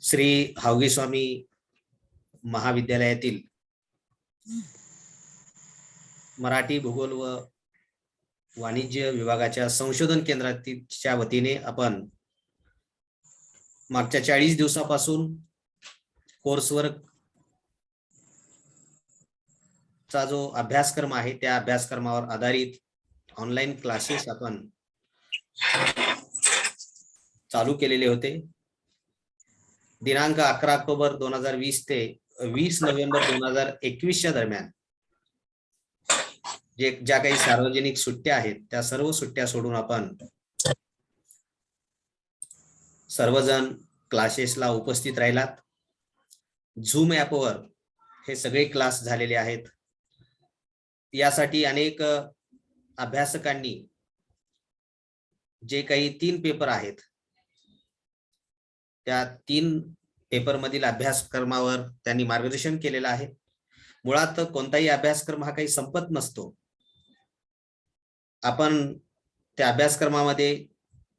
श्री हावगी स्वामी महाविद्यालयातील मराठी भूगोल व वाणिज्य विभागाच्या संशोधन केंद्राच्या वतीने आपण मागच्या 40 दिवसापासून कोर्सवर्क चा जो अभ्यासक्रम आहे त्या अभ्यासक्रमावर आधारित ऑनलाइन क्लासेस आपण चालू केलेले होते। दिनांक 11 ऑक्टोबर 2020 ते 20 नोव्हेंबर 2021 च्या दरम्यान ज्या काही सार्वजनिक सुट्ट्या आहेत त्या सर्व सुट्ट्या सोडून आपण सर्वजण क्लासेसला उपस्थित राहिलात। झूम ॲपवर हे सगळे क्लास झालेले आहेत। यासाठी अनेक अभ्यासकांनी जे काही 3 पेपर आहेत त्या 3 पेपर मधील अभ्यासक्रमावर त्यांनी मार्गदर्शन केलेलं आहे। मुळात कोणताही अभ्यासक्रम हा काही संपत नसतो। आपण त्या अभ्यासक्रमामध्ये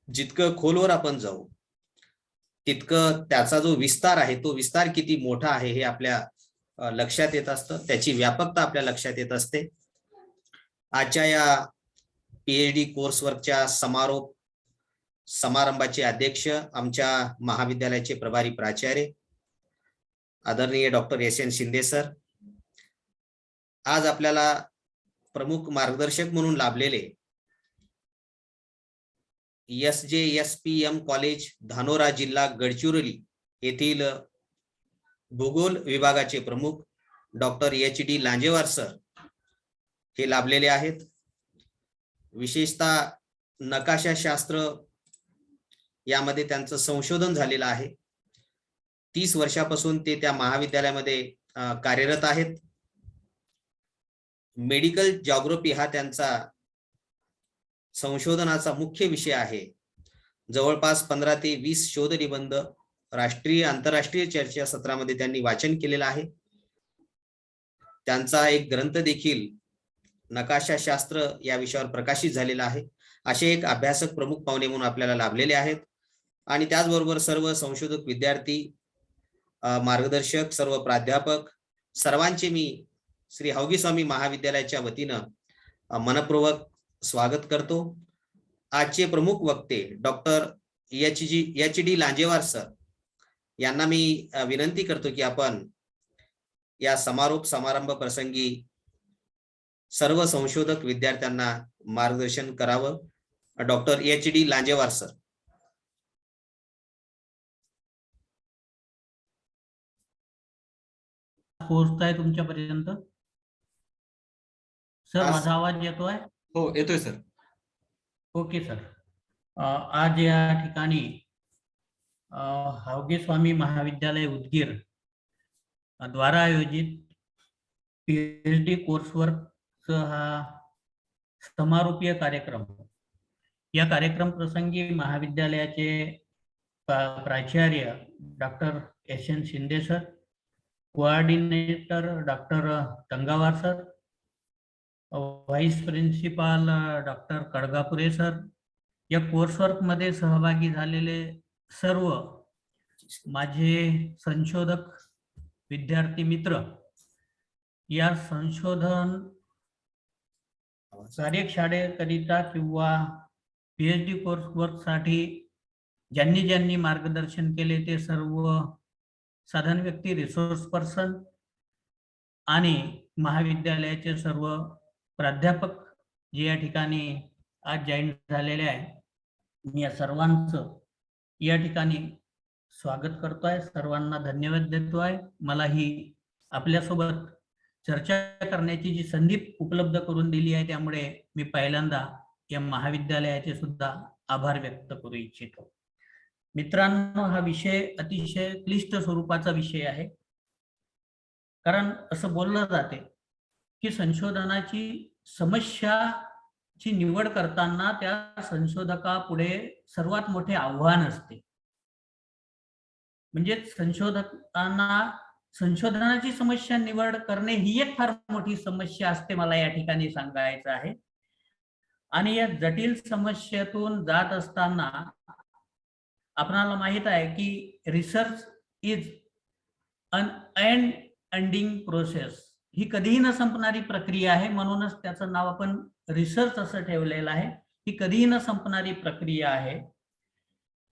जितकं खोलवर आपण जाऊ तितकं त्याचा जो विस्तार आहे तो विस्तार किती मोठा आहे हे आपल्या लक्षात येत असतं, त्याची व्यापकता आपल्या लक्षात येत असते। आजच्या या पीएचडी कोर्सवर्कच्या समारोप समारंभाचे अध्यक्ष आमच्या महाविद्यालयाचे प्रभारी प्राचार्य आदरणीय डॉक्टर एस.एन. शिंदे सर, आज आपल्याला प्रमुख मार्गदर्शक म्हणून लाभलेले SJSPM कॉलेज धानोरा जिल्हा गडचिरोली येथील भूगोल विभागाचे प्रमुख डॉक्टर HD लांजेवार सर हे लाभलेले आहेत। विशेषतः नकाशाशास्त्र यामध्ये त्यांचं संशोधन झालेलं आहे। 30 वर्षापासून ते त्या महाविद्यालयामध्ये कार्यरत आहेत। मेडिकल जिओग्राफी हा त्यांचा संशोधनाचा मुख्य विषय आहे। जवळपास 15 ते 20 शोध निबंध राष्ट्रीय आंतरराष्ट्रीय चर्चासत्रामध्ये त्यांनी वाचन केलेलं आहे। त्यांचा एक ग्रंथ देखील नकाशाशास्त्र या विषयावर प्रकाशित झालेला आहे। असे एक अभ्यासक प्रमुख पाहुणे म्हणून आपल्याला लाभलेले आहेत आणि त्याचबरोबर सर्व संशोधक विद्यार्थी मार्गदर्शक सर्व प्राध्यापक सर्वांचे मी श्री हावगी स्वामी महाविद्यालयाच्या वतीनं मनपूर्वक स्वागत करतो। आजचे प्रमुख वक्ते डॉक्टर HD लांजेवार सर यांना मी विनंती करतो की आपण या समारोप समारंभ प्रसंगी सर्व संशोधक विद्यार्थ्यांना मार्गदर्शन करावं। Doctor HD Lanjewar sir. पोहोचताय तुमच्यापर्यंत सर? माझा आवाज येतोय? हो येतोय सर। Okay sir. आज या ठिकाणी हावगी स्वामी महाविद्यालय उदगीर द्वारा आयोजित पीएचडी कोर्सवर्क हा समारोपीय कार्यक्रम, या कार्यक्रम प्रसंगी महाविद्यालयाचे प्राचार्य doctor S N. Shinde sir, coordinator doctor Tangawar sir, vice principal doctor Kadgapure sir, या कोर्सवर्क मध्ये सहभागी झालेले सर्व माझे संशोधक विद्यार्थी मित्र, या संशोधन कार्यशाळेकरिता किंवा पीएचडी कोर्सवर्क साठी ज्यांनी मार्गदर्शन केले ते सर्व साधारण व्यक्ती, रिसोर्स पर्सन आणि महाविद्यालयाचे सर्व प्राध्यापक जे या ठिकाणी आज जॉईन झालेले आहे, मी या सर्वांचं या ठिकाणी स्वागत करतोय, सर्वांना धन्यवाद देतोय। मला ही आपल्यासोबत चर्चा करण्याची जी संधी उपलब्ध करून दिली आहे त्यामुळे मी पहिल्यांदा या महाविद्यालयाचे सुद्धा आभार व्यक्त करू इच्छितो। मित्रांनो, हा विषय अतिशय क्लिष्ट स्वरूपाचा विषय आहे, कारण असं बोललं जाते की संशोधनाची समस्याची निवड करताना त्या संशोधकापुढे सर्वात मोठे आव्हान असते। म्हणजे संशोधनाची समस्या निवड करणे ही एक फार मोठी समस्या असते, मला या ठिकाणी सांगायचं आहे। आणि या जटिल समस्येतून जात असताना आपणाला माहित आहे की research is unending process, ही कधीही न संपणारी प्रक्रिया आहे, म्हणूनच त्याचं नाव आपण रिसर्च असं ठेवलेलं आहे. ही कधीही न संपणारी प्रक्रिया आहे.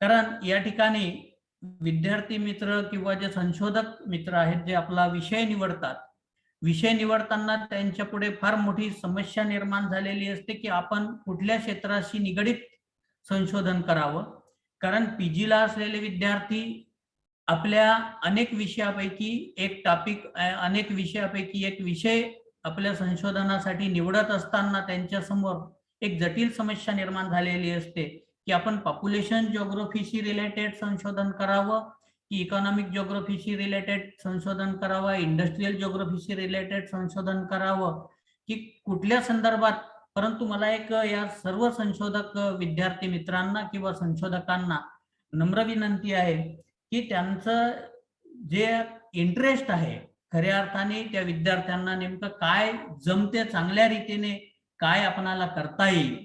कारण या ठिकाणी विद्यार्थी मित्र किंवा जे संशोधक मित्र आहेत, जे आपला विषय निवडतात, विषय निवडताना त्यांच्या पुढे फार मोठी समस्या निर्माण झालेली असते की आपण कुठल्या क्षेत्राशी निगडीत संशोधन करावं. कारण पीजीला असलेले विद्यार्थी आपल्या अनेक विषयापैकी अनेक विषयापैकी एक विषय आपल्या संशोधनासाठी निवडत असताना त्यांच्यासमोर एक जटिल समस्या निर्माण झालेली असते की आपण पॉप्युलेशन जिओग्राफीशी रिलेटेड संशोधन करावं की इकॉनॉमिक जिओग्राफीशी रिलेटेड संशोधन करावं, इंडस्ट्रियल जिओग्राफीशी रिलेटेड संशोधन करावं की कुठल्या संदर्भात. परंतु मला एक या सर्व संशोधक विद्यार्थी मित्रांना किंवा संशोधकांना नम्र विनंती आहे की त्यांचं जे इंटरेस्ट आहे, खऱ्या अर्थाने त्या विद्यार्थ्यांना नेमकं काय जमते, चांगल्या रीतीने काय आपणाला करता येईल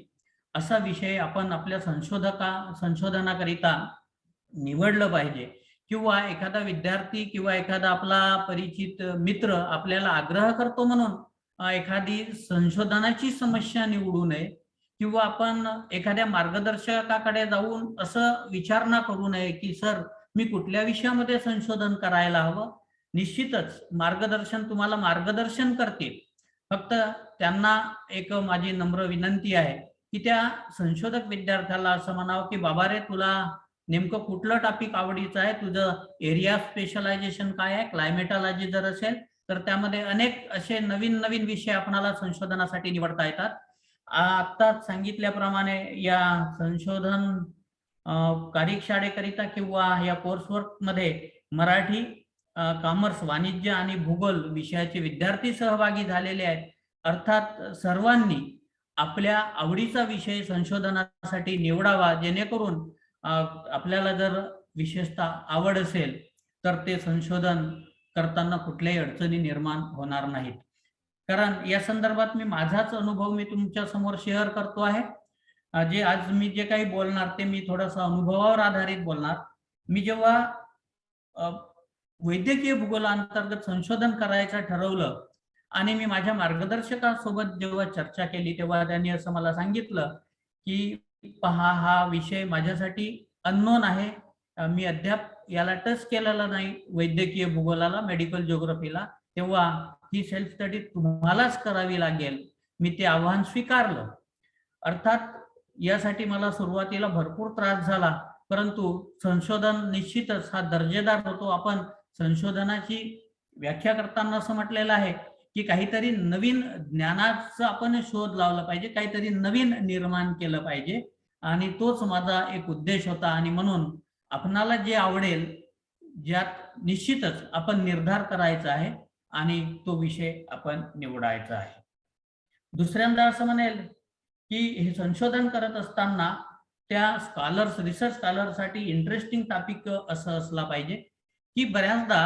असा विषय आपण आपल्या संशोधनाकरिता निवडलं पाहिजे. किंवा एखादा विद्यार्थी किंवा एखादा आपला परिचित मित्र आपल्याला आग्रह करतो म्हणून एखादी संशोधनाची समस्या निवडू नये किंवा आपण एखाद्या मार्गदर्शकाकडे जाऊन असं विचारणा करू नये की सर मी कुठल्या विषयामध्ये संशोधन करायला हवं. निश्चितच तुम्हाला मार्गदर्शन करतील. फक्त त्यांना एक माझी नम्र विनंती आहे की त्या संशोधक विद्यार्थ्याला असं म्हणावं की बाबा रे, तुला नेमकं कुठलं टॉपिक आवडीचं आहे, तुझं एरिया स्पेशलायझेशन काय आहे. क्लायमेटॉलॉजी जर असेल तर त्यामध्ये अनेक असे नवीन नवीन विषय आपणाला संशोधनासाठी निवडता येतात. आत्ताच सांगितल्याप्रमाणे या संशोधन कार्यशाळेकरिता किंवा या कोर्सवर्क मध्ये मराठी, कॉमर्स, वाणिज्य आणि भूगोल विषयाचे विद्यार्थी सहभागी झालेले आहेत. अर्थात सर्वांनी आपल्या आवडीचा विषय संशोधनासाठी निवडावा, जेणेकरून आपल्याला जर विशेषतः आवड असेल तर ते संशोधन करताना कुठल्याही अडचणी निर्माण होणार नाहीत. कारण या संदर्भात माझाच अनुभव तुमच्या समोर शेअर करतो आहे. जे आज मी जे काही बोलणार ते मी थोडंसं अनुभवावर आधारित बोलणार. मी जेव्हा वैद्यकीय भूगोलांतर्गत संशोधन करायचं ठरवलं आणि मी माझ्या मार्गदर्शकासोबत जेव्हा चर्चा केली तेव्हा त्यांनी असं मला सांगितलं की पहा, हा विषय माझ्यासाठी अननोन आहे. मी अद्याप याला टच केलेला नाही, वैद्यकीय भूगोलाला, मेडिकल जिओग्राफीला. तेव्हा ही सेल्फ स्टडी तुम्हालाच करावी लागेल. मी ते आव्हान स्वीकारलं. अर्थात यासाठी मला सुरुवातीला भरपूर त्रास झाला, परंतु संशोधन निश्चितच हा दर्जेदार होतो. आपण संशोधनाची व्याख्या करताना असं म्हटलेलं आहे की काहीतरी नवीन ज्ञानाचा आपण शोध लावला पाहिजे, काहीतरी नवीन निर्माण केलं पाहिजे, आणि तोच माझा एक उद्देश होता. आणि म्हणून आपणाला जे आवडेल, ज्यात निश्चितच आपण निर्धार करायचा आहे आणि तो विषय आपण निवडायचा आहे. दुसऱ्यांदा असं म्हणेल की हे संशोधन करत असताना त्या रिसर्च स्कॉलरसाठी इंटरेस्टिंग टॉपिक असं असला पाहिजे की बऱ्याचदा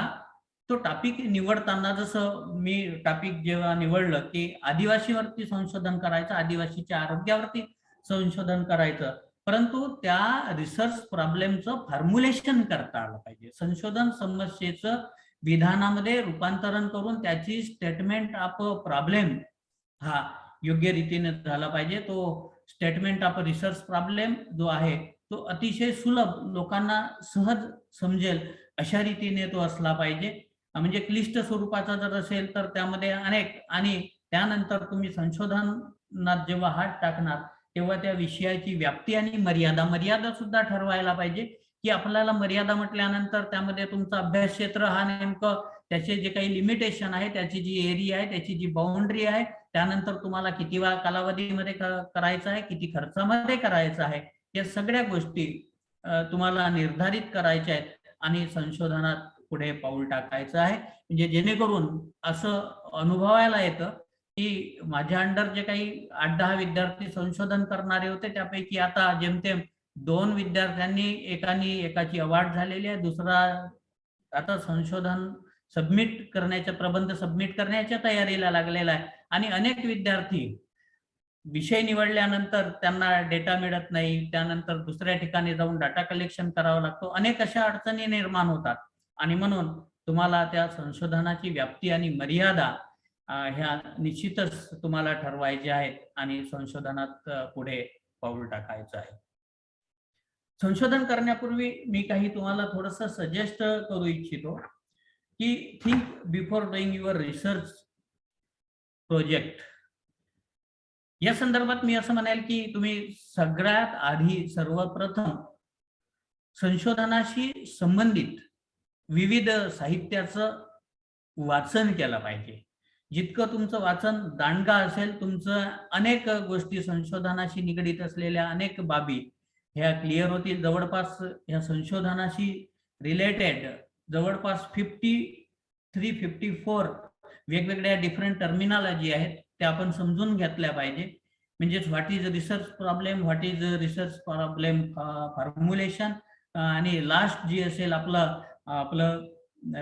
तो टॉपिक निवडताना, जसं मी टॉपिक जेव्हा निवडलं की आदिवासीवरती संशोधन करायचं, आदिवासीच्या आरोग्यावरती संशोधन करायचं, परंतु त्या रिसर्च प्रॉब्लेमचं फॉर्म्युलेशन करता आलं पाहिजे. संशोधन समस्येचं विधानामध्ये रूपांतरण करून त्याची स्टेटमेंट ऑफ प्रॉब्लेम हा योग्य रीतीने झाला पाहिजे. तो स्टेटमेंट ऑफ रिसर्च प्रॉब्लेम जो आहे तो अतिशय सुलभ, लोकांना सहज समजेल अशा रीतीने तो असला पाहिजे. म्हणजे क्लिष्ट स्वरूपाचा जर असेल तर त्यामध्ये अनेक, आणि त्यानंतर तुम्ही संशोधनात जेव्हा हात टाकणार तेव्हा त्या विषयाची व्याप्ती आणि मर्यादा सुद्धा ठरवायला पाहिजे की आपल्याला मर्यादा म्हटल्यानंतर त्यामध्ये तुमचा अभ्यास क्षेत्र हा नेमकं त्याचे जे काही लिमिटेशन आहे, त्याची जी एरिया आहे, त्याची जी बाउंड्री आहे, त्यानंतर तुम्हाला किती कालावधीमध्ये करायचं आहे, किती खर्चामध्ये करायचं आहे, या सगळ्या गोष्टी तुम्हाला निर्धारित करायच्या आहेत आणि संशोधनात पुढे पाऊल टाकायचं आहे. म्हणजे जेणेकरून असं अनुभवायला येतं की माझ्या अंडर जे काही 8-10 विद्यार्थी संशोधन करणारे होते, त्यापैकी आता जेमतेम 2 विद्यार्थ्यांनी एकाची अवॉर्ड झालेली आहे, दुसरा आता संशोधन प्रबंध सबमिट करण्याच्या तयारीला लागलेला आहे. आणि अनेक विद्यार्थी विषय निवडल्यानंतर त्यांना डेटा मिळत नाही, त्यानंतर दुसऱ्या ठिकाणी जाऊन डाटा कलेक्शन करावा लागतो, अनेक अशा अडचणी निर्माण होतात. आणि म्हणून तुम्हाला त्या संशोधनाची व्याप्ती आणि मर्यादा ह्या निश्चितच तुम्हाला ठरवायच्या आहेत आणि संशोधनात पुढे पाऊल टाकायचं आहे. संशोधन करण्यापूर्वी मी काही तुम्हाला थोडंसं सजेस्ट करू इच्छितो की think before doing your research project. या संदर्भात मी असं म्हणेल की तुम्ही सगळ्यात आधी सर्वप्रथम संशोधनाशी संबंधित विविध साहित्याचं वाचन केलं पाहिजे. जितकं तुमचं वाचन दांडगा असेल, तुमचं अनेक गोष्टी संशोधनाशी निगडीत असलेल्या अनेक बाबी ह्या क्लिअर होतील. जवळपास या संशोधनाशी रिलेटेड जवळपास 53-54 वेगवेगळ्या डिफरंट टर्मिनॉलॉजी आहेत, त्या आपण समजून घेतल्या पाहिजे. म्हणजेच what is research problem, what is research problem formulation, आणि लास्ट जी असेल आपलं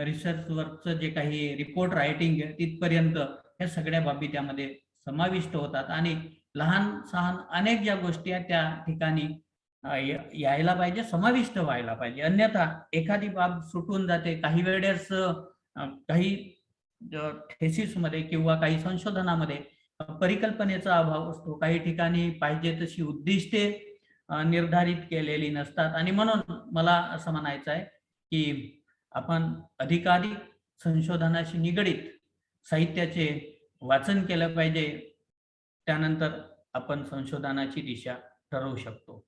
रिसर्च वर्कचं जे काही रिपोर्ट रायटिंग तिथपर्यंत ह्या सगळ्या बाबी त्यामध्ये समाविष्ट होतात. आणि लहान सहान अनेक ज्या गोष्टी आहेत त्या ठिकाणी यायला पाहिजे, समाविष्ट व्हायला पाहिजे. अन्यथा एखादी बाब सुटून जाते. काही वेळेस काही थेसिस मध्ये किंवा काही संशोधनामध्ये परिकल्पनेचा अभाव असतो. काही ठिकाणी पाहिजे तशी उद्दिष्टे निर्धारित केलेली नसतात. आणि म्हणून मला असं म्हणायचं आहे की आपण अधिकाधिक संशोधनाशी निगडीत साहित्याचे वाचन केलं पाहिजे. त्यानंतर आपण संशोधनाची दिशा ठरवू शकतो.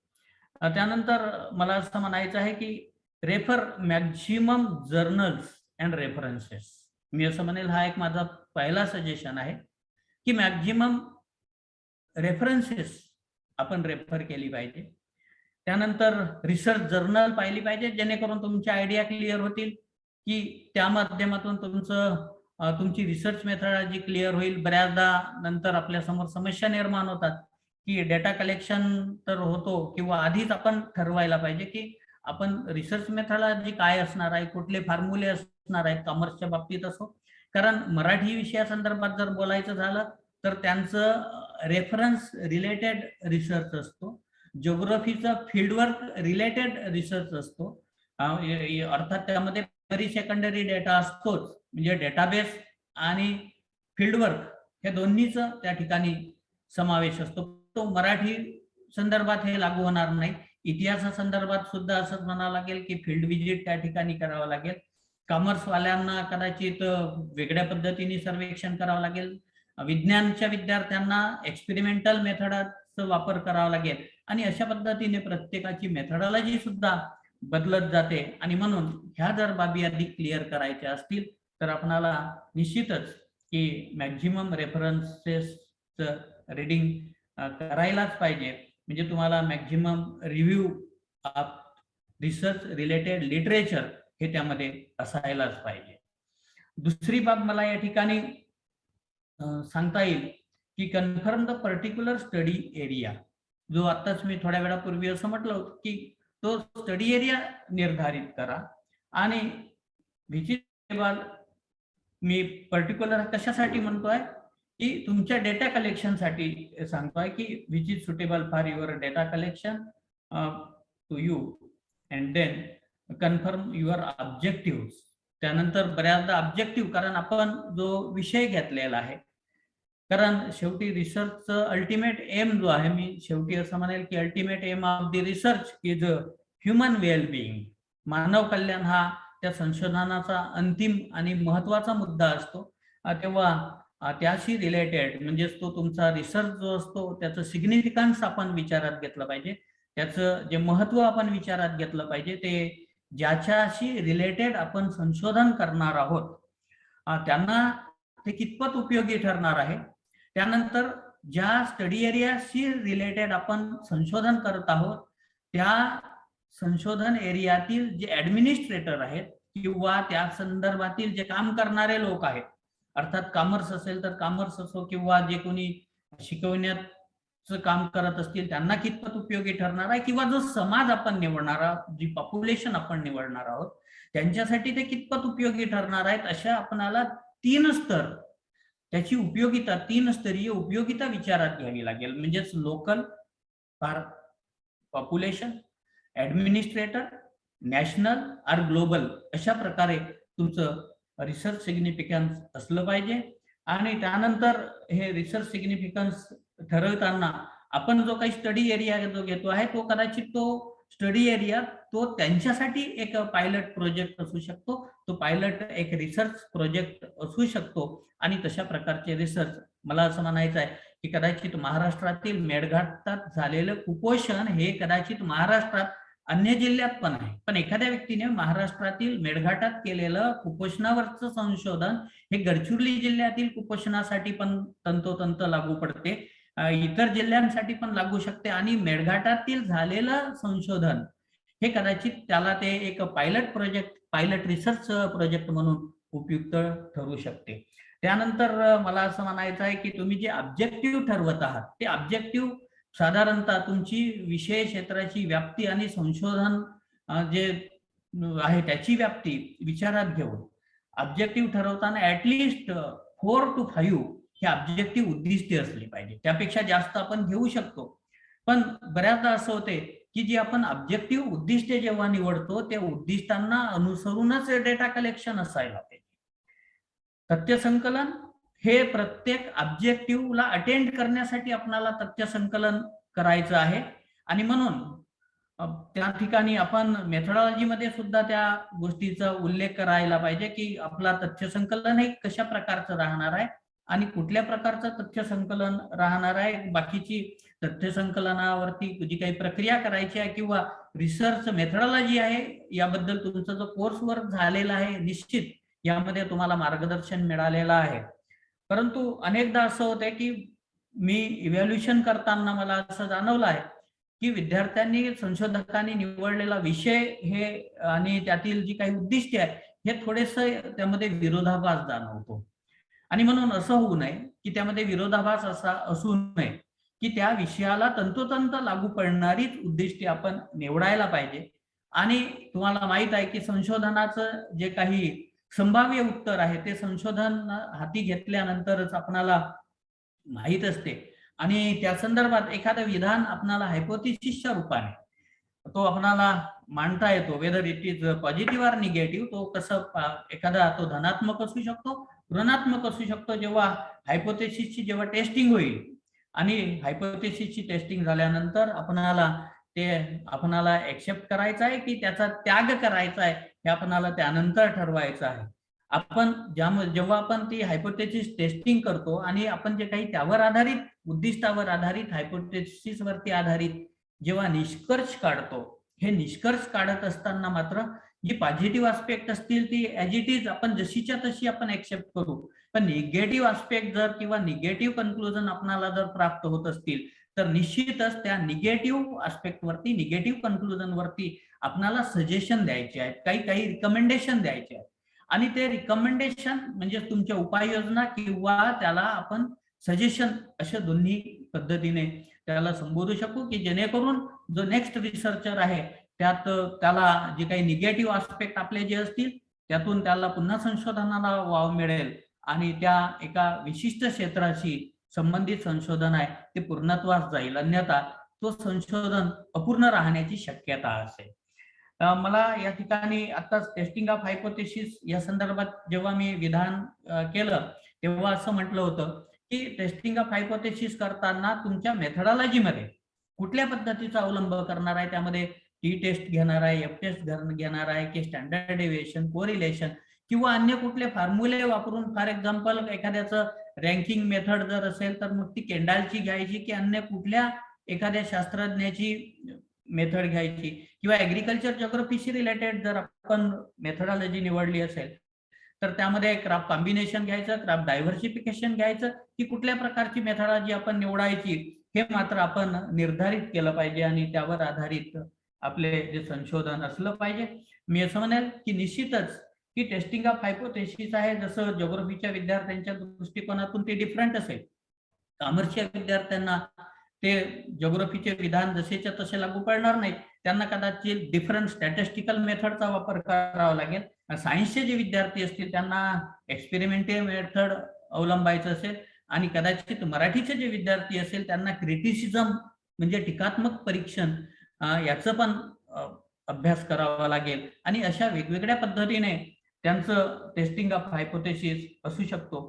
त्यानंतर मला असं म्हणायचं आहे की refer maximum journals and references. मी असं म्हणेल हा एक माझा पहिला सजेशन आहे की मॅक्झिमम रेफरन्सेस आपण रेफर केली पाहिजे. त्यानंतर रिसर्च जर्नल पाहिली पाहिजे, जेणेकरून तुमच्या आयडिया क्लिअर होतील की त्या माध्यमातून तुमची रिसर्च मेथडॉलॉजी क्लिअर होईल. बऱ्याचदा नंतर आपल्या समोर समस्या निर्माण होतात की डेटा कलेक्शन तर होतो, किंवा आधीच आपण ठरवायला पाहिजे की आपण रिसर्च मेथडॉलॉजी काय असणार आहे, कुठले फॉर्म्युले असणार आहेत, कॉमर्सच्या बाबतीत असो. कारण मराठी विषयासंदर्भात जर बोलायचं झालं तर त्यांचं रेफरन्स रिलेटेड रिसर्च असतो, जिओग्राफीचा फील्डवर्क रिलेटेड रिसर्च असतो. अर्थात त्यामध्ये प्री सेकंडरी डेटा असतोच, म्हणजे डेटाबेस आणि फील्डवर्क हे दोन्हीचा त्या ठिकाणी समावेश असतो. तो मराठी संदर्भात हे लागू होणार नाही. इतिहासासंदर्भात सुद्धा असंच म्हणावं लागेल की फील्ड विजिट त्या ठिकाणी करावं लागेल. कॉमर्स वाल्यांना कदाचित वेगळ्या पद्धतीने सर्वेक्षण करावं लागेल. विज्ञानच्या विद्यार्थ्यांना एक्सपेरिमेंटल मेथडचा वापर करावा लागेल. आणि अशा पद्धतीने प्रत्येकाची मेथडॉलॉजी सुद्धा बदलत जाते. आणि म्हणून ह्या जर बाबी अधिक क्लिअर करायच्या असतील तर आपणाला निश्चितच की मॅक्झिमम रेफरन्सेसचं रीडिंग करायलाच पाहिजे. म्हणजे तुम्हाला maximum review of research related literature हे त्यामध्ये असायलाच पाहिजे. दुसरी बाब मला या ठिकाणी सांगता येईल की confirm the particular study area. जो आत्ताच मी थोड्या वेळापूर्वी असं म्हटलं होतं की तो स्टडी एरिया निर्धारित करा. आणि विचित्र मी पर्टिक्युलर कशासाठी म्हणतोय की तुमच्या डेटा कलेक्शनसाठी सांगतोय की which is suitable for your data collection to you, and then confirm your objective. त्यानंतर बऱ्याचदा ऑब्जेक्टिव्ह, कारण आपण जो विषय घेतलेला आहे, कारण शेवटी रिसर्चचं अल्टिमेट एम जो आहे, मी शेवटी असं म्हणेल की ultimate aim of the research is human wellbeing. मानव कल्याण हा त्या संशोधनाचा अंतिम आणि महत्वाचा मुद्दा असतो. तेव्हा त्याशी रिलेटेड म्हणजेच तो तुमचा रिसर्च जो असतो त्याचं सिग्निफिकन्स आपण विचारात घेतलं पाहिजे, त्याचं जे महत्व आपण विचारात घेतलं पाहिजे. ते ज्याच्याशी रिलेटेड आपण संशोधन करणार आहोत त्यांना ते कितपत उपयोगी ठरणार आहे. त्यानंतर ज्या स्टडी एरियाशी रिलेटेड आपण संशोधन करत आहोत त्या संशोधन एरियातील जे ऍडमिनिस्ट्रेटर आहेत किंवा त्या संदर्भातील जे काम करणारे लोक आहेत, अर्थात कॉमर्स असेल तर कॉमर्स असो किंवा जे कोणी शिकवण्याचं काम करत असतील त्यांना कितपत उपयोगी ठरणार आहे, किंवा जो समाज आपण निवडणार आहोत, जी पॉप्युलेशन आपण निवडणार आहोत त्यांच्यासाठी ते कितपत उपयोगी ठरणार आहेत. अशा आपणाला 3 स्तर त्याची उपयोगिता 3 स्तरीय उपयोगिता विचारात घ्यावी लागेल. म्हणजेच लोकल पॉप्युलेशन, ऍडमिनिस्ट्रेटर, नॅशनल और ग्लोबल अशा प्रकारे तुमचं रिसर्च सिग्निफिकन्स असलं पाहिजे. आणि त्यानंतर हे रिसर्च सिग्निफिकन्स ठरवताना आपण जो काही स्टडी एरिया जो घेतो आहे तो कदाचित तो स्टडी एरिया तो त्यांच्यासाठी एक पायलट प्रोजेक्ट असू शकतो, तो पायलट एक रिसर्च प्रोजेक्ट असू शकतो. आणि तशा प्रकारचे रिसर्च मला असं म्हणायचं आहे की कदाचित महाराष्ट्रातील मेळघाटात झालेलं कुपोषण हे कदाचित महाराष्ट्रात अन्य जिल्ह्यात पण आहे, पण एखाद्या व्यक्तीने महाराष्ट्रातील मेळघाटात केलेलं कुपोषणावरचं संशोधन हे गडचिरोली जिल्ह्यातील कुपोषणासाठी पण तंतोतंत लागू पडते, इतर जिल्ह्यांसाठी पण लागू शकते. आणि मेळघाटातील झालेलं संशोधन हे कदाचित त्याला ते एक पायलट रिसर्च प्रोजेक्ट म्हणून उपयुक्त ठरू शकते. त्यानंतर मला असं म्हणायचं आहे की तुम्ही जे ऑब्जेक्टिव्ह ठरवत आहात ते ऑब्जेक्टिव्ह साधारणतः तुमची विषय क्षेत्राची व्याप्ती आणि संशोधन जे आहे त्याची व्याप्ती विचारात घेऊन ऑब्जेक्टिव्ह ठरवताना ऍटलिस्ट 4 to 5 हे ऑब्जेक्टिव्ह उद्दिष्टे असली पाहिजे. त्यापेक्षा जास्त आपण घेऊ शकतो, पण बऱ्याचदा असं होते की जी आपण ऑब्जेक्टिव्ह उद्दिष्टे जेव्हा निवडतो त्या उद्दिष्टांना अनुसरूनच डेटा कलेक्शन असायला पाहिजे. तथ्य संकलन हे प्रत्येक ऑब्जेक्टिव्हला अटेंड करण्यासाठी आपल्याला तथ्य संकलन करायचं आहे. आणि म्हणून त्या ठिकाणी आपण मेथोडॉलॉजी मध्ये सुद्धा त्या गोष्टीचा उल्लेख करायला पाहिजे की आपला तथ्य संकलन हे कशा प्रकारचं राहणार आहे आणि कुठल्या प्रकारचं तथ्य संकलन राहणार आहे. बाकीची तथ्य संकलनावरती जी काही प्रक्रिया करायची आहे किंवा रिसर्च मेथोडॉलॉजी आहे याबद्दल तुमचा जो कोर्स वर्क झालेला आहे निश्चित यामध्ये तुम्हाला मार्गदर्शन मिळालेलं आहे. परंतु अनेकदा असं होतंय की मी इव्हॅल्युएशन करताना मला असं जाणवलं आहे की विद्यार्थ्यांनी संशोधकांनी निवडलेला विषय हे आणि त्यातील जी काही उद्दिष्टे आहेत हे थोडेसे त्यामध्ये विरोधाभास जाणवतो. आणि म्हणून असं होऊ नये की त्यामध्ये विरोधाभास असा असू नये की त्या विषयाला तंतोतंत लागू पडणारीच उद्दिष्टे आपण निवडायला पाहिजे. आणि तुम्हाला माहित आहे की संशोधनाचं जे काही संभाव्य उत्तर आहे ते संशोधन हाती घेतल्यानंतरच आपणाला माहित असते. आणि त्या संदर्भात एखादं विधान आपणाला हायपोथेसिसच्या रूपाने तो आपणाला मांडता येतो, whether it is positive or negative. तो कसं एखादा तो धनात्मक असू शकतो, ऋणात्मक असू शकतो. जेव्हा हायपोथेसिसची जेव्हा टेस्टिंग होईल आणि हायपोथेसिसची टेस्टिंग झाल्यानंतर आपणाला एक्सेप्ट करायचं आहे की त्याचा त्याग करायचा आहे हे आपणाला त्यानंतर ठरवायचं आहे. आपण जेव्हा आपण ती हायपोथेसिस टेस्टिंग करतो आणि आपण जे काही त्यावर आधारित उद्दिष्टावर आधारित हायपोथेसिस वरती आधारित जेव्हा निष्कर्ष काढतो, हे निष्कर्ष काढत असताना मात्र जी पॉझिटिव्ह आस्पेक्ट असतील ती ऍज इट इज आपण जशीच्या तशी आपण एक्सेप्ट करू. पण निगेटिव्ह आस्पेक्ट जर किंवा निगेटिव्ह कन्क्लुजन आपल्याला जर प्राप्त होत असतील तर निश्चितच त्या निगेटिव्ह आस्पेक्ट वरती निगेटिव्ह कन्क्लुजन वरती आपल्याला सजेशन द्यायचे आहेत, काही रिकमेंडेशन द्यायचे आहेत. आणि ते रिकमेंडेशन म्हणजे तुमच्या उपाययोजना किंवा त्याला आपण सजेशन अशा दोन्ही पद्धतीने त्याला संबोधू शकू की जेणेकरून जो नेक्स्ट रिसर्चर आहे त्याला जे काही निगेटिव्ह आस्पेक्ट आपले जे असतील त्यातून त्याला पुन्हा संशोधनाला वाव मिळेल आणि त्या एका विशिष्ट क्षेत्राशी संबंधित संशोधन आहे ते पूर्णत्वास जाईल, अन्यथा तो संशोधन अपूर्ण राहण्याची शक्यता असेल. मला या ठिकाणी आताच टेस्टिंग ऑफ हायपोथेसिस या संदर्भात जेव्हा मी विधान केलं तेव्हा असं म्हटलं होतं की टेस्टिंग ऑफ हायपोथेसिस करताना तुमच्या मेथोडॉलॉजीमध्ये कुठल्या पद्धतीचा अवलंब करणार आहे, त्यामध्ये टी टेस्ट घेणार आहे, एफ टेस्ट घेणार आहे की स्टँडर्ड डेव्हिएशन, कोरिलेशन किंवा अन्य कुठले फॉर्म्युले वापरून, फॉर एक्झाम्पल एखाद्याचं रँकिंग मेथड जर असेल तर मग ती केंडालची घ्यायची की अन्य कुठल्या एखाद्या शास्त्रज्ञाची मेथड घ्यायची किंवा ऍग्रिकल्चर जिओग्राफीशी रिलेटेड जर आपण मेथोडॉलॉजी निवडली असेल तर त्यामध्ये क्रॉप कॉम्बिनेशन घ्यायचं, क्रॉप डायव्हर्सिफिकेशन घ्यायचं की कुठल्या प्रकारची मेथोडॉलॉजी आपण निवडायची हे मात्र आपण निर्धारित केलं पाहिजे आणि त्यावर आधारित आपले जे संशोधन असलं पाहिजे. मी असं म्हणेल की निश्चितच की टेस्टिंग ऑफ हायपोथेसिस आहे जसं जिओग्राफीच्या विद्यार्थ्यांच्या दृष्टिकोनातून ते डिफरंट असेल, कॉमर्सच्या विद्यार्थ्यांना ते जिओग्राफीचे विधान जसेच्या तसे लागू पडणार नाही, त्यांना कदाचित डिफरंट स्टॅटिस्टिकल मेथडचा वापर करावा लागेल. सायन्सचे जे विद्यार्थी असतील त्यांना एक्सपेरिमेंटल मेथड अवलंबायचं असेल आणि कदाचित मराठीचे जे विद्यार्थी असेल त्यांना क्रिटिसिझम म्हणजे टीकात्मक परीक्षण याचं पण अभ्यास करावा लागेल आणि अशा वेगवेगळ्या पद्धतीने त्यांचं टेस्टिंग ऑफ हायपोथेसिस असू शकतो.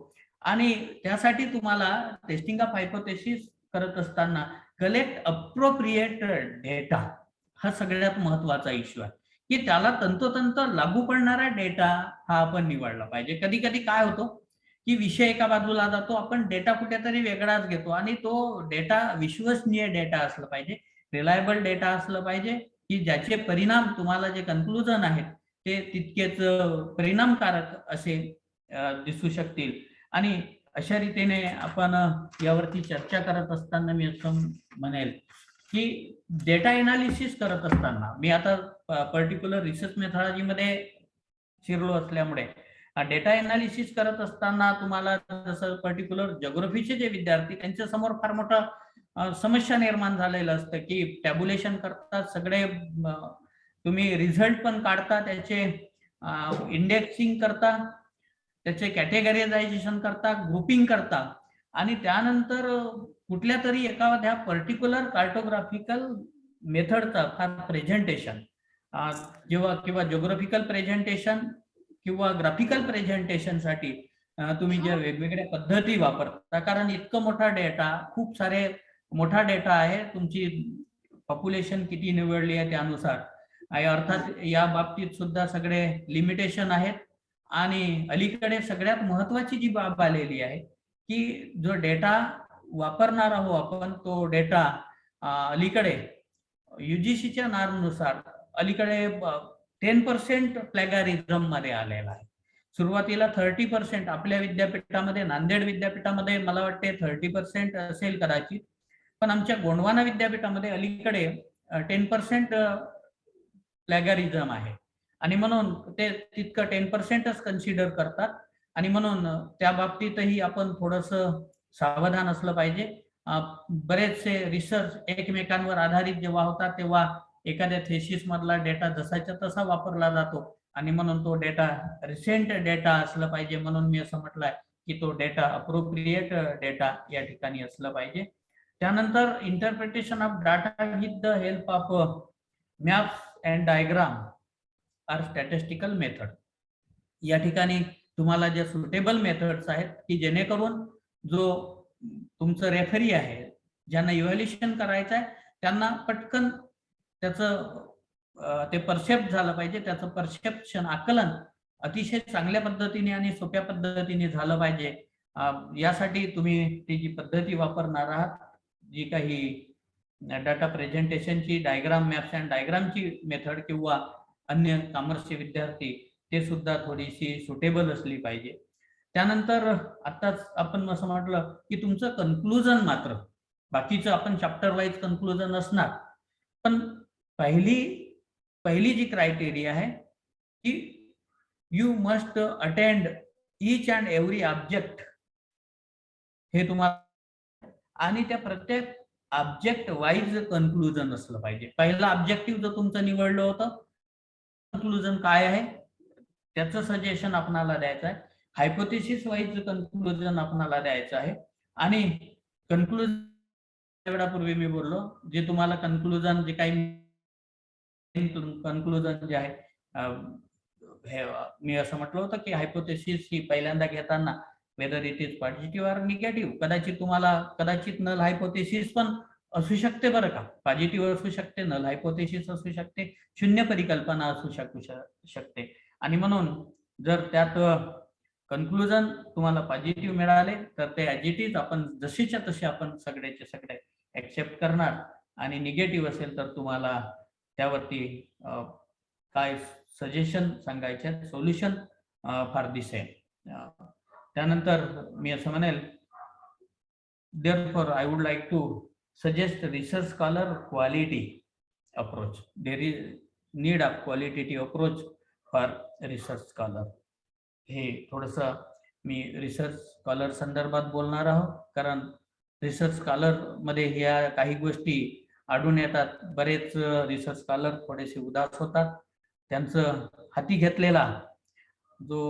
आणि त्यासाठी तुम्हाला टेस्टिंग ऑफ हायपोथेसिस करत असताना कलेक्ट अप्रोप्रिएट डेटा हा सगळ्यात महत्वाचा इश्यू आहे, की त्याला तंतोतंत लागू पडणारा डेटा हा आपण निवडला पाहिजे. कधी कधी काय होतो की विषय एका बाजूला जातो, आपण डेटा कुठेतरी वेगळाच घेतो आणि तो डेटा विश्वसनीय डेटा असला पाहिजे, रिलायबल डेटा असलं पाहिजे, की ज्याचे परिणाम तुम्हाला जे कन्क्लुजन आहेत ते तितकेच परिणामकारक असे दिसू शकतील. आणि अशा रीतीने आपण यावरती चर्चा करत असताना मी असं म्हणेल की डेटा एनालिसिस करत असताना मी आता पर्टिक्युलर रिसर्च मेथॉलॉजी मध्ये शिरलो असल्यामुळे डेटा एनालिसिस करत असताना तुम्हाला जसं पर्टिक्युलर जिओग्राफीचे जे विद्यार्थी त्यांच्या समोर फार मोठा समस्या निर्माण झालेलं असतं की टॅब्युलेशन करतात सगळे, तुम्ही रिझल्ट पण काढता, त्याचे इंडेक्सिंग करता, त्याचे कॅटेगरायझेशन करता, ग्रुपिंग करता आणि त्यानंतर कुठल्या तरी एखाद्या पर्टिक्युलर कार्टोग्राफिकल मेथडचा फार प्रेझेंटेशन जेव्हा किंवा जिओग्राफिकल प्रेझेंटेशन किंवा ग्राफिकल प्रेझेंटेशन साठी तुम्ही ज्या वेगवेगळ्या पद्धती वापरता, कारण इतकं मोठा डेटा, खूप सारे मोठा डेटा आहे, तुमची पॉप्युलेशन किती निवडली आहे त्यानुसार, अर्थात या बाबतीत सुद्धा सगळे लिमिटेशन आहेत. आणि अलीकडे सगळ्यात महत्वाची जी बाब आलेली आहे की जो डेटा वापरणार आहोत आपण, तो डेटा अलीकडे युजीसीच्या नॉर्मनुसार अलीकडे 10% प्लॅगॅरिझम मध्ये आलेला आहे. सुरुवातीला 30% आपल्या विद्यापीठामध्ये, नांदेड विद्यापीठामध्ये मला वाटते 30% असेल कदाचित, पण आमच्या गोंडवाना विद्यापीठामध्ये अलीकडे 10% प्लॅगॅरिझम आहे आणि म्हणून ते तितकं 10%च कन्सिडर करतात आणि म्हणून त्या बाबतीतही आपण थोडस सावधान असलं पाहिजे. बरेचसे रिसर्च एकमेकांवर आधारित जेव्हा होतात तेव्हा एखाद्या थेसिस मधला डेटा जसाच्या तसा वापरला जातो आणि म्हणून तो डेटा रिसेंट डेटा असलं पाहिजे. म्हणून मी असं म्हटलंय की तो डेटा अप्रोप्रिएट डेटा या ठिकाणी असलं पाहिजे. त्यानंतर interpretation of data with the help of maps and diagram or statistical method. या ठिकाणी तुम्हाला ज्या सुटेबल मेथड्स आहेत की जेणेकरून जो तुमचं रेफरी आहे, ज्यांना इव्हॅल्युएशन करायचं आहे, त्यांना पटकन त्याचं ते परसेप्ट झालं पाहिजे, त्याचं परसेप्शन आकलन अतिशय चांगल्या पद्धतीने आणि सोप्या पद्धतीने झालं पाहिजे. यासाठी तुम्ही ती जी पद्धती वापरणार आहात, जी काही डाटा प्रेझेंटेशनची डायग्राम, मॅप्स अँड डायग्रामची मेथड किंवा अन्य कॉमर्सचे विद्यार्थी, ते सुद्धा थोडीशी सुटेबल असली पाहिजे. त्यानंतर आताच आपण असं म्हटलं की तुमचं कन्क्लुजन, मात्र बाकीचं आपण चॅप्टर वाईज कन्क्लुजन असणार, पण पहिली जी क्रायटेरिया आहे की you must attend each and every object, हे तुम्हाला, आणि त्या प्रत्येक ऑब्जेक्ट वाईज कन्क्लुजन असलं पाहिजे. पहिला ऑब्जेक्टिव्ह जर तुमचं निवडलं होतं, कन्क्लुजन काय आहे त्याचं सजेशन आपणाला द्यायचं आहे, हायपोथेसिस वाईज कन्क्लुजन आपणाला द्यायचं आहे. आणि कन्क्लुजन वेळापूर्वी मी बोललो, जे तुम्हाला कन्क्लुजन जे काही कन्क्लुजन जे आहे, मी असं म्हटलं होतं की हायपोथेसिस ही पहिल्यांदा घेताना whether it is positive or negative, कदाचित नल हायपोथेसिस पण असू शकते बरं का, पॉझिटिव्ह असू शकते, नल हायपोथेसिस असू शकते, शून्य परिकल्पना असू शकते. आणि म्हणून जर त्यात कन्क्लुजन तुम्हाला पॉझिटिव्ह मिळाले तर ते ॲज इट इज आपण जसेच्या तसे आपण सगळेचे सगळे ऍक्सेप्ट करणार, आणि निगेटिव्ह असेल तर तुम्हाला त्यावरती काय सजेशन सांगायचे, सोल्युशन फार दिसेल. त्यानंतर मी असं म्हणेल, therefore I would like to suggest research scholar quality approach. There is need of qualitative approach for research scholar. हे थोडस मी रिसर्च स्कॉलर संदर्भात बोलणार आहोत, कारण रिसर्च स्कॉलर मध्ये ह्या काही गोष्टी आढळून येतात. बरेच रिसर्च स्कॉलर थोडेसे उदास होतात, त्यांचं हाती घेतलेला जो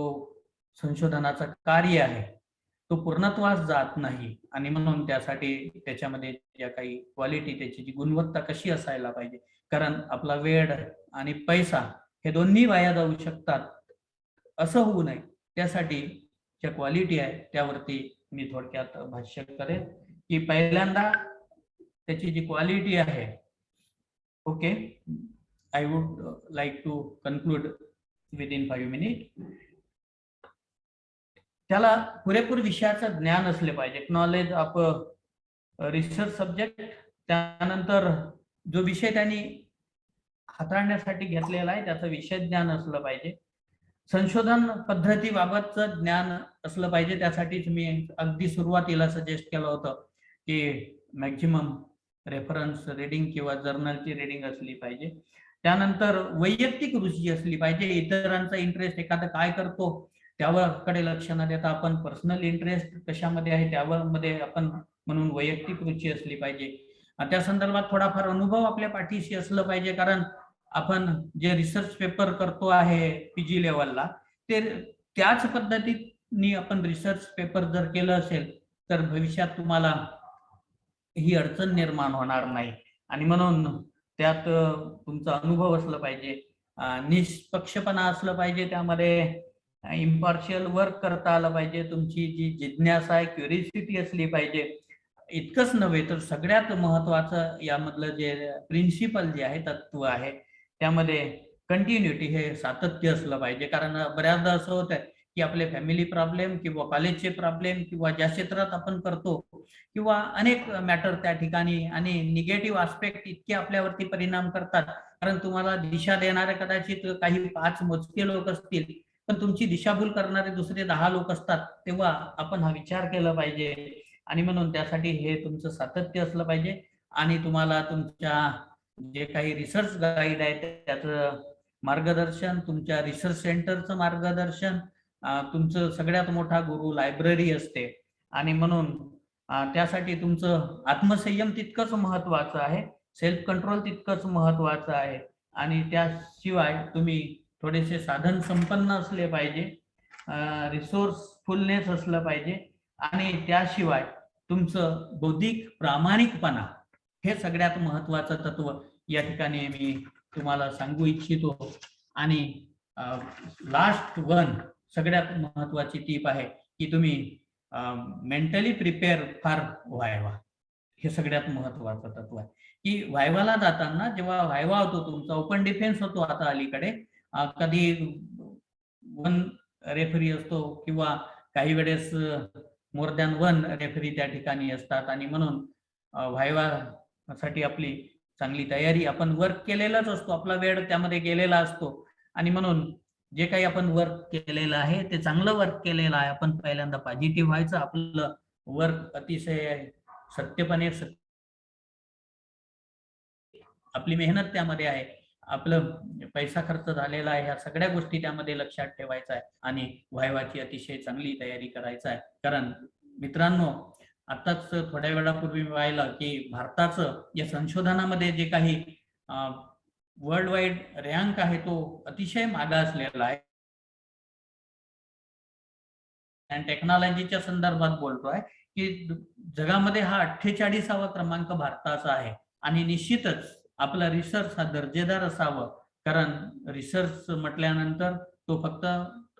संशोधनाचं कार्य आहे तो पूर्णत्वास जात नाही. आणि म्हणून त्यासाठी त्याच्यामध्ये ज्या काही क्वालिटी, त्याची जी गुणवत्ता कशी असायला पाहिजे, कारण आपला वेळ आणि पैसा हे दोन्ही वाया जाऊ शकतात, असं होऊ नये त्यासाठी ज्या क्वालिटी आहे त्यावरती मी थोडक्यात भाष्य करेन. की पहिल्यांदा त्याची जी क्वालिटी आहे, okay, I would like to conclude within 5 minute. त्याला पुरेपूर विषयाचं ज्ञान असले पाहिजे, नॉलेज ऑफ रिसर्च सब्जेक्ट. त्यानंतर जो विषय त्यांनी हाताळण्यासाठी घेतलेला आहे त्याचं विषय ज्ञान असलं पाहिजे. संशोधन पद्धतीबाबतचं ज्ञान असलं पाहिजे. त्यासाठीच मी अगदी सुरुवातीला सजेस्ट केलं होतं की मॅक्झिमम रेफरन्स रिडिंग किंवा जर्नलची रिडिंग असली पाहिजे. त्यानंतर वैयक्तिक रुची असली पाहिजे. इतरांचा इंटरेस्ट, एखादा काय करतो त्याकडे लक्ष न देता आपण पर्सनल इंटरेस्ट कशामध्ये आहे त्यामध्ये आपण म्हणून वैयक्तिक रुची असली पाहिजे. त्या संदर्भात थोडाफार अनुभव आपल्या पाठीशी असलं पाहिजे, कारण आपण जे रिसर्च पेपर करतो आहे पीजी लेवलला, ते त्याच पद्धतीने आपण रिसर्च पेपर जर केलं असेल तर भविष्यात तुम्हाला ही अडचण निर्माण होणार नाही. आणि म्हणून त्यात तुमचा अनुभव असला पाहिजे, निष्पक्षपणा असलं पाहिजे, त्यामध्ये इम्पार्शियल वर्क करता आलं पाहिजे, तुमची जी जिज्ञासा आहे, क्युरिसिटी असली पाहिजे. इतकंच नव्हे तर सगळ्यात महत्वाचं यामधलं जे प्रिन्सिपल जे आहे, तत्व आहे, त्यामध्ये कंटिन्युटी, हे सातत्य असलं पाहिजे. कारण बऱ्याचदा असं होतं की आपले फॅमिली प्रॉब्लेम किंवा कॉलेजचे प्रॉब्लेम किंवा ज्या क्षेत्रात आपण करतो किंवा अनेक मॅटर त्या ठिकाणी आणि निगेटिव्ह आस्पेक्ट इतके आपल्यावरती परिणाम करतात. कारण तुम्हाला दिशा देणारे कदाचित काही 5 मोजके लोक असतील, पण तुमची दिशाभूल करणारे दुसरे 10 लोक असतात. तेव्हा आपण हा विचार केला पाहिजे. आणि म्हणून त्यासाठी हे तुमचं सातत्य असलं पाहिजे. आणि तुम्हाला तुमच्या जे काही रिसर्च गाईड आहे त्याचं मार्गदर्शन, तुमच्या रिसर्च सेंटरचं मार्गदर्शन, तुमचं सगळ्यात मोठा गुरु लायब्ररी असते. आणि म्हणून त्यासाठी तुमचं आत्मसंयम तितकंच महत्वाचं आहे, सेल्फ कंट्रोल तितकंच महत्वाचं आहे. आणि त्याशिवाय तुम्ही थोडेसे साधन संपन्न असले पाहिजे, रिसोर्सफुलनेस असलं पाहिजे. आणि त्याशिवाय तुमचं बौद्धिक प्रामाणिकपणा हे सगळ्यात महत्वाचं तत्व या ठिकाणी मी तुम्हाला सांगू इच्छितो. आणि लास्ट वन सगळ्यात महत्वाची टीप आहे की तुम्ही मेंटली प्रिपेअर फॉर व्हायवा. हे सगळ्यात महत्वाचं तत्व आहे की व्हायवाला जाताना, जेव्हा व्हायवा होतो तुमचा, ओपन डिफेन्स होतो आता अलीकडे, कधी 1 रेफरी असतो किंवा काही वेळेस मोर दॅन 1 रेफरी त्या ठिकाणी असतात. आणि म्हणून व्हायवासाठी आपली चांगली तयारी, आपण वर्क केलेलाच असतो, आपला वेळ त्यामध्ये गेलेला असतो. आणि म्हणून जे काही आपण वर्क केलेलं आहे ते चांगलं वर्क केलेलं आहे. आपण पहिल्यांदा पॉझिटिव्ह व्हायचं, आपलं वर्क अतिशय सत्यपणे, आपली मेहनत त्यामध्ये आहे, आपलं पैसा खर्च झालेला आहे, ह्या सगळ्या गोष्टी त्यामध्ये लक्षात ठेवायचा आहे. आणि व्हायवाची अतिशय चांगली तयारी करायचा आहे. कारण मित्रांनो, आताच थोड्या वेळापूर्वी मी पाहिलं की भारताचं या संशोधनामध्ये जे काही वर्ल्ड वाईड रँक आहे तो अतिशय मागासलेला आहे. आणि टेक्नॉलॉजीच्या संदर्भात बोलतोय की जगामध्ये हा 48वा क्रमांक भारताचा आहे. आणि निश्चितच आपला रिसर्च हा दर्जेदार असावं, कारण रिसर्च म्हटल्यानंतर तो फक्त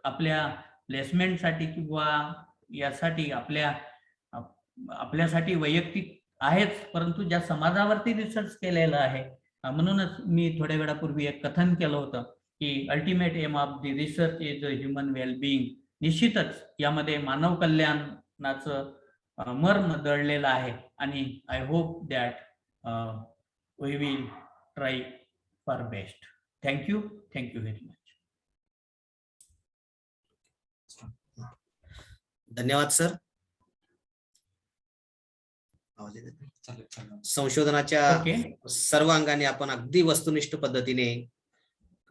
आपल्या प्लेसमेंटसाठी किंवा यासाठी आपल्यासाठी वैयक्तिक आहेच, परंतु ज्या समाजावरती रिसर्च केलेला आहे. म्हणूनच मी थोड्या वेळापूर्वी एक कथन केलं होतं की ultimate aim of the research is human wellbeing. निश्चितच यामध्ये मानव कल्याणाचं मर्म दडलेलं आहे. आणि I hope that we will try for best. Thank you very much. धन्यवाद सर. संशोधनाच्या सर्व अंगाने आपण अगदी वस्तुनिष्ठ पद्धतीने,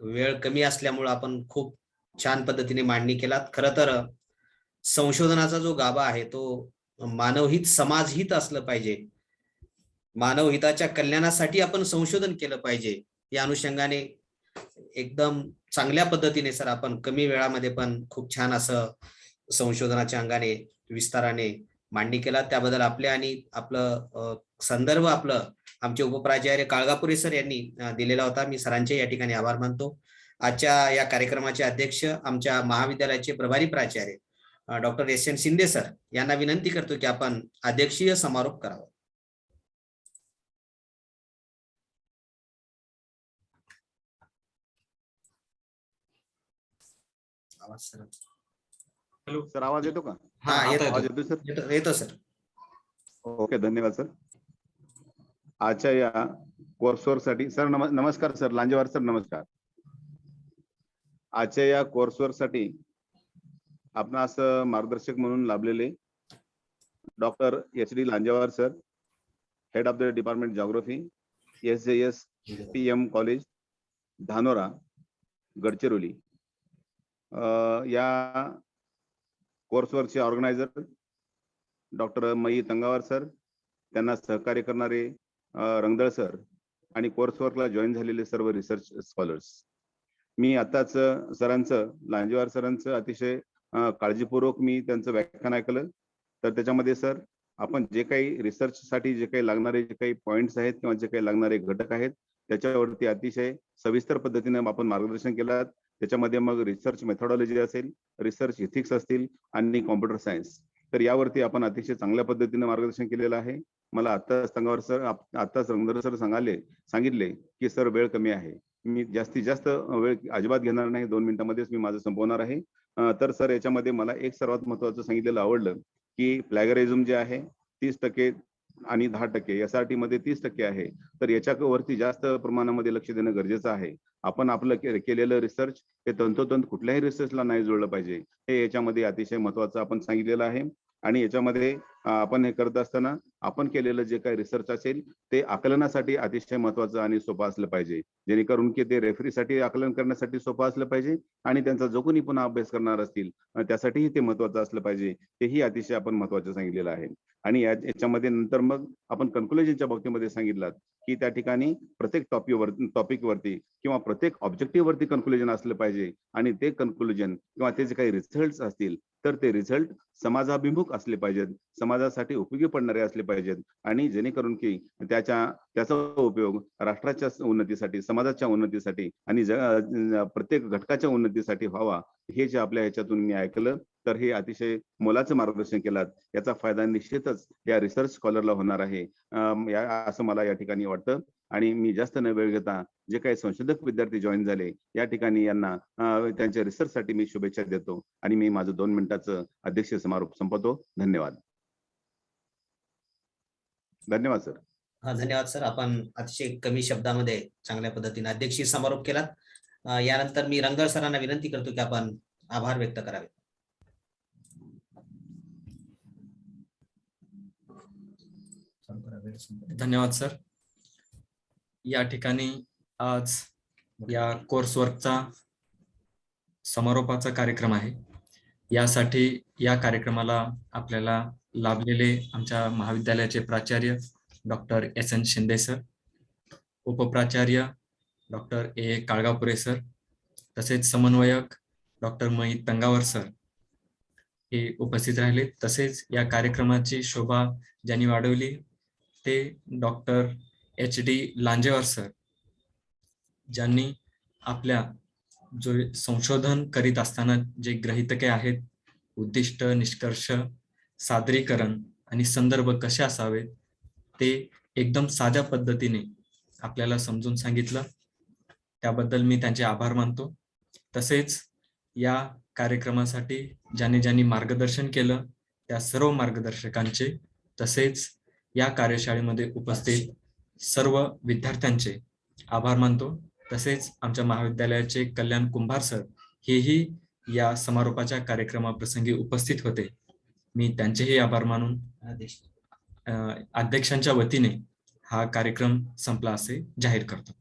वेळ कमी असल्यामुळे आपण खूप छान पद्धतीने मांडणी केलात. खरं तर संशोधनाचा जो गाभा आहे तो मानवहित, समाजहित असलं पाहिजे. मानवहिताच्या कल्याणासाठी आपण संशोधन केलं पाहिजे. या अनुषंगाने एकदम चांगल्या पद्धतीने सर आपण कमी वेळामध्ये पण खूप छान असं संशोधनाच्या अंगाने विस्ताराने मांडणी केला. त्याबद्दल आपले आणि आपलं संदर्भ आपलं आमचे उपप्राचार्य काळगापुरे सर यांनी दिलेला होता. मी सरांचे या ठिकाणी आभार मानतो. आजच्या या कार्यक्रमाचे अध्यक्ष आमच्या महाविद्यालयाचे प्रभारी प्राचार्य डॉक्टर एस.एन. शिंदे सर यांना विनंती करतो की आपण अध्यक्षीय समारोप करावा. आवाज सर. हॅलो सर, आवाज येतो का? हा, आवाज येतो सर. येतो सर. ओके, धन्यवाद सर. आजच्या या कोर्सवर्कसाठी सर नमस्कार सर लांजेवार सर, नमस्कार. आजच्या या कोर्सवर्कसाठी आपणास मार्गदर्शक म्हणून लाभलेले doctor H D. Lanjewar sir, head of the department geography, SJS PM college, Dhanora, Gadchiroli. या कोर्सवर्कचे organiser doctor Mayi Tangawar sir, त्यांना सहकार्य करणारे रंगदळ सर आणि कोर्सवर्कला जॉईन झालेले सर्व रिसर्च स्कॉलर्स. मी आताच सरांचं, लांजेवार सरांचं अतिशय काळजीपूर्वक मी त्यांचं व्याख्यान ऐकलं. तर त्याच्यामध्ये सर आपण जे काही रिसर्चसाठी जे काही लागणारे जे काही पॉईंट्स आहेत किंवा जे काही लागणारे घटक आहेत त्याच्यावरती अतिशय सविस्तर पद्धतीने आपण मार्गदर्शन केलं. त्याच्यामध्ये मग रिसर्च मेथॉडॉलॉजी असेल, रिसर्च इथिक्स असतील आणि कॉम्प्युटर सायन्स, तर यावरती आपण अतिशय चांगल्या पद्धतीने मार्गदर्शन केलेलं आहे. मला आत्ताच तंगावर सर, आत्ताच रंगदर सर सांगितले की सर वेळ कमी आहे, मी जास्तीत जास्त वेळ अजिबात घेणार नाही, 2 मिनिटांमध्येच मी माझं संपवणार आहे. तर सर याच्यामध्ये मला एक सर्वात महत्त्वाचं सांगितलेलं आवडलं की प्लॅगरिझम जे आहे 30% आणि 10% SRT मध्ये 30% आहे. तर याच्यावरती जास्त प्रमाणामध्ये लक्ष देणं गरजेचं आहे. आपण आपलं केलेलं रिसर्च हे तंतोतंत कुठल्याही रिसर्चला नाही जोडलं पाहिजे, हे याच्यामध्ये अतिशय महत्त्वाचं आपण सांगितलेलं आहे. आणि याच्यामध्ये आपण हे करत असताना आपण केलेलं जे काही रिसर्च असेल ते आकलनासाठी अतिशय महत्त्वाचं आणि सोपं असलं पाहिजे, जेणेकरून की ते रेफरीसाठी आकलन करण्यासाठी सोपं असलं पाहिजे आणि त्यांचा जो कोणी पुन्हा अभ्यास करणार असतील त्यासाठीही ते महत्त्वाचं असलं पाहिजे, तेही अतिशय आपण महत्त्वाचं सांगितलेलं आहे. आणि याच्यामध्ये नंतर मग आपण कन्क्लुजनच्या बाबतीमध्ये सांगितलं की त्या ठिकाणी प्रत्येक टॉपिकवरती किंवा प्रत्येक ऑब्जेक्टिव्हवरती कन्क्लुजन असलं पाहिजे आणि ते कन्क्लुजन किंवा ते जे काही रिझल्ट असतील तर ते रिझल्ट समाजाभिमुख असले पाहिजेत, समाजासाठी उपयोगी पडणारे असले पाहिजेत आणि जेणेकरून की त्याचा उपयोग राष्ट्राच्या उन्नतीसाठी, समाजाच्या उन्नतीसाठी आणि प्रत्येक घटकाच्या उन्नतीसाठी व्हावा, हे जे आपल्या ह्याच्यातून मी ऐकलं तर हे अतिशय मोलाचं मार्गदर्शन केलात. याचा फायदा निश्चितच या रिसर्च स्कॉलरला होणार आहे असं मला या ठिकाणी वाटतं. आणि मी जास्त न वेळ घेता जे काही संशोधक विद्यार्थी जॉईन झाले या ठिकाणी यांना त्यांच्या रिसर्चसाठी मी शुभेच्छा देतो आणि मी माझं 2 मिनिटाचं अध्यक्षीय समारोप संपवतो. धन्यवाद. धन्यवाद सर. धन्यवाद सर. आपण अतिशय कमी शब्दामध्ये चांगल्या पद्धतीने अध्यक्षीय समारोप केला. यानंतर मी रंगदळ सरांना विनंती करतो की आपण आभार व्यक्त करावे. धन्यवाद सर. या ठिकाणी आज या कोर्सवर्कचा समारोपाचा कार्यक्रम आहे. यासाठी या कार्यक्रमाला आपल्याला लाभलेले आमच्या महाविद्यालयाचे प्राचार्य डॉक्टर एस.एन. शिंदे सर, उपप्राचार्य डॉक्टर ए. काळगापुरे सर, तसेच समन्वयक डॉक्टर मयी तंगावर सर हे उपस्थित राहिले. तसेच या कार्यक्रमाची शोभा ज्यांनी वाढवली ते डॉक्टर एच.डी. लांजेवार सर, ज्यांनी आपल्या जो संशोधन करीत असताना जे गृहीतके आहेत, उद्दिष्ट, निष्कर्ष, सादरीकरण आणि संदर्भ कसे असावेत ते एकदम साध्या पद्धतीने आपल्याला समजून सांगितलं. त्याबद्दल मी त्यांचे आभार मानतो. तसेच या कार्यक्रमासाठी ज्यांनी मार्गदर्शन केलं त्या सर्व मार्गदर्शकांचे, तसेच या कार्यशाळेमध्ये उपस्थित सर्व विद्यार्थ्यांचे आभार मानतो. तसेच आमच्या महाविद्यालयाचे कल्याण कुंभार सर हेही या समारोपाच्या कार्यक्रमाप्रसंगी उपस्थित होते. मी त्यांचेही आभार मानून अध्यक्षांच्या वतीने हा कार्यक्रम संपला असे जाहीर करतो.